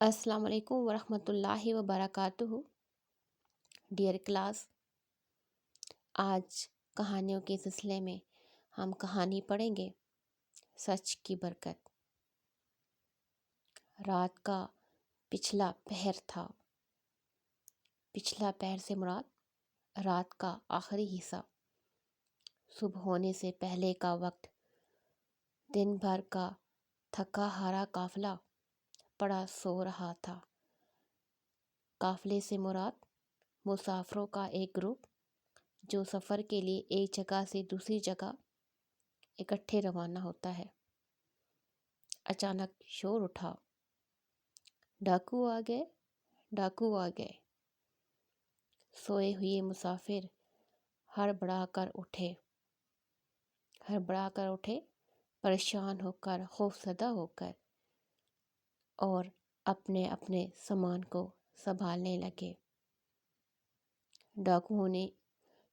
السلام علیکم ورحمۃ اللہ وبرکاتہ۔ ڈیئر کلاس، آج کہانیوں کے سلسلے میں ہم کہانی پڑھیں گے سچ کی برکت۔ رات کا پچھلا پہر تھا۔ پچھلا پہر سے مراد رات کا آخری حصہ، صبح ہونے سے پہلے کا وقت۔ دن بھر کا تھکا ہارا قافلہ پڑا سو رہا تھا۔ قافلے سے مراد مسافروں کا ایک گروپ جو سفر کے لیے ایک جگہ سے دوسری جگہ اکٹھے روانہ ہوتا ہے۔ اچانک شور اٹھا، ڈاکو آ گئے، ڈاکو آ گئے۔ سوئے ہوئے مسافر ہڑبڑا کر اٹھے، پریشان ہو کر، خوفزدہ ہو کر، اور اپنے اپنے سامان کو سنبھالنے لگے۔ ڈاکوؤں نے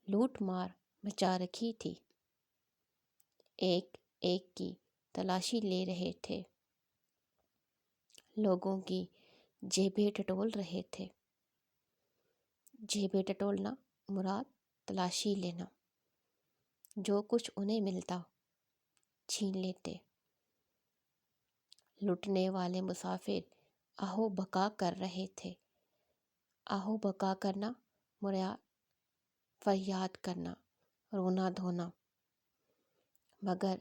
لوٹ مار مچا رکھی تھی، ایک ایک کی تلاشی لے رہے تھے، لوگوں کی جیبیں ٹٹول رہے تھے۔ جیبیں ٹٹولنا مراد تلاشی لینا، جو کچھ انہیں ملتا چھین لیتے۔ لوٹنے والے مسافر آہو بکا کر رہے تھے۔ آہو بکا کرنا مراد فریاد کرنا، رونا دھونا۔ مگر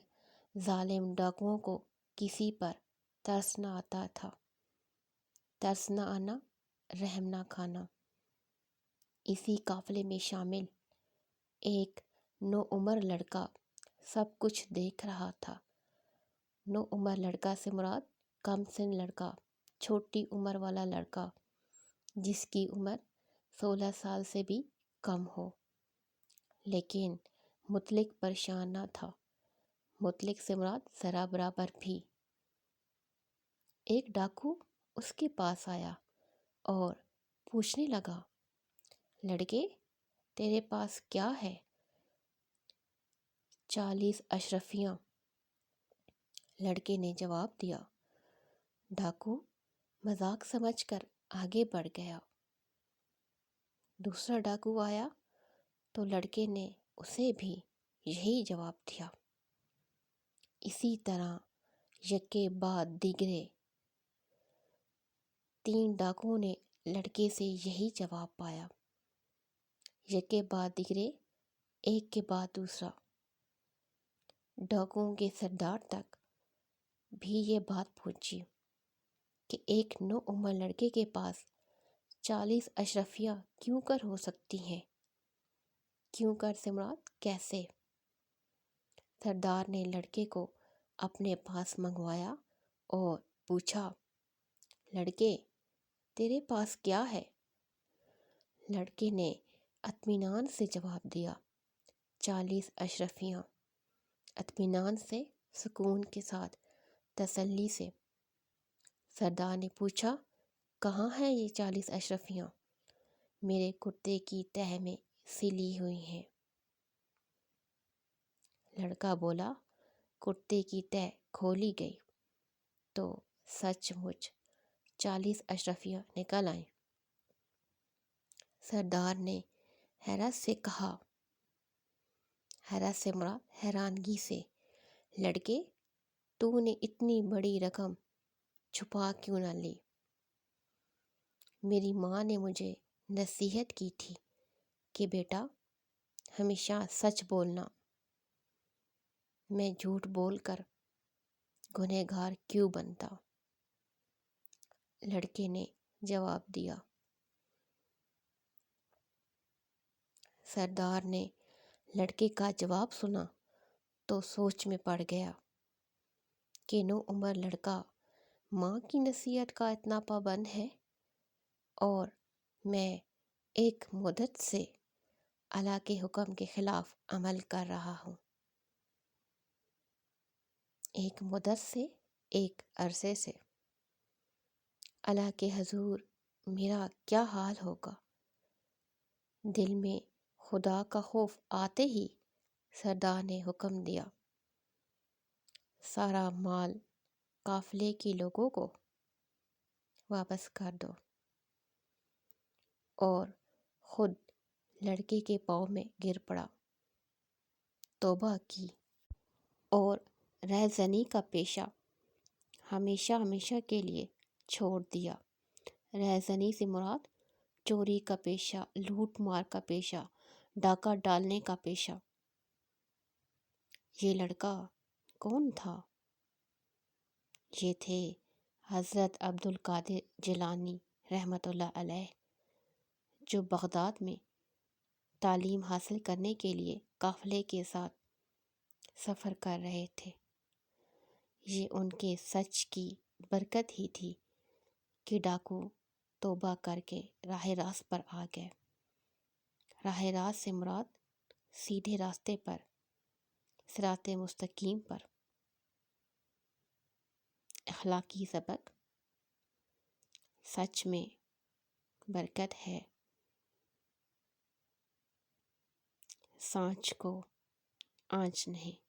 ظالم ڈاکوؤں کو کسی پر ترس نہ آتا تھا۔ ترس نہ آنا، رحم نہ کھانا۔ اسی قافلے میں شامل ایک نوعمر لڑکا سب کچھ دیکھ رہا تھا۔ نوعمر لڑکا سے مراد کم سن لڑکا، چھوٹی عمر والا لڑکا جس کی عمر 16 سال سے بھی کم ہو۔ لیکن مطلق پریشان نہ تھا۔ مطلق سے مراد ذرا برابر بھی۔ ایک ڈاکو اس کے پاس آیا اور پوچھنے لگا، لڑکے، تیرے پاس کیا ہے؟ 40 اشرفیاں، لڑکے نے جواب دیا۔ ڈاکو مذاق سمجھ کر آگے بڑھ گیا۔ دوسرا ڈاکو آیا تو لڑکے نے اسے بھی یہی جواب دیا۔ اسی طرح یکے بعد دیگرے 3 ڈاکوؤں نے لڑکے سے یہی جواب پایا۔ یکے بعد دیگرے، ایک کے بعد دوسرا۔ ڈاکوؤں کے سردار تک بھی یہ بات پہنچی کہ ایک نوعمر لڑکے کے پاس 40 اشرفیاں کیوں کر ہو سکتی ہیں؟ کیوں کر سے مراد کیسے؟ سردار نے لڑکے کو اپنے پاس منگوایا اور پوچھا، لڑکے، تیرے پاس کیا ہے؟ لڑکے نے اطمینان سے جواب دیا، 40 اشرفیاں۔ اطمینان سے، سکون کے ساتھ، تسلی سے۔ سردار نے پوچھا، کہاں ہیں یہ 40 اشرفیاں؟ میرے کرتے کی تہہ میں سلی ہوئی ہیں۔ لڑکا بولا، کرتے کی تہہ کھولی گئی تو سچ مچ 40 اشرفیاں نکل آئیں۔ سردار نے حیرت سے کہا، حیرت سے مراد حیرانگی سے، لڑکے، تو نے اتنی بڑی رقم چھپا کیوں نہ لی؟ میری ماں نے مجھے نصیحت کی تھی کہ بیٹا ہمیشہ سچ بولنا۔ میں جھوٹ بول کر گنہگار کیوں بنتا؟ لڑکے نے جواب دیا۔ سردار نے لڑکے کا جواب سنا تو سوچ میں پڑ گیا کہ نوعمر لڑکا ماں کی نصیحت کا اتنا پابند ہے، اور میں ایک مدت سے اللہ کے حکم کے خلاف عمل کر رہا ہوں۔ ایک مدت سے، ایک عرصے سے۔ اللہ کے حضور میرا کیا حال ہوگا؟ دل میں خدا کا خوف آتے ہی سردار نے حکم دیا، سارا مال قافلے کے لوگوں کو واپس کر دو، اور خود لڑکے کے پاؤں میں گر پڑا، توبہ کی اور رہزنی کا پیشہ ہمیشہ ہمیشہ کے لیے چھوڑ دیا۔ رہزنی سے مراد چوری کا پیشہ، لوٹ مار کا پیشہ، ڈاکہ ڈالنے کا پیشہ۔ یہ لڑکا کون تھا؟ یہ تھے حضرت عبد القادر جیلانی رحمۃ اللہ علیہ، جو بغداد میں تعلیم حاصل کرنے کے لیے قافلے کے ساتھ سفر کر رہے تھے۔ یہ ان کے سچ کی برکت ہی تھی کہ ڈاکو توبہ کر کے راہ راست پر آ گئے۔ راہ راست سے مراد سیدھے راستے پر، صراط مستقیم پر۔ اخلاقی سبق: سچ میں برکت ہے، سانچ کو آنچ نہیں۔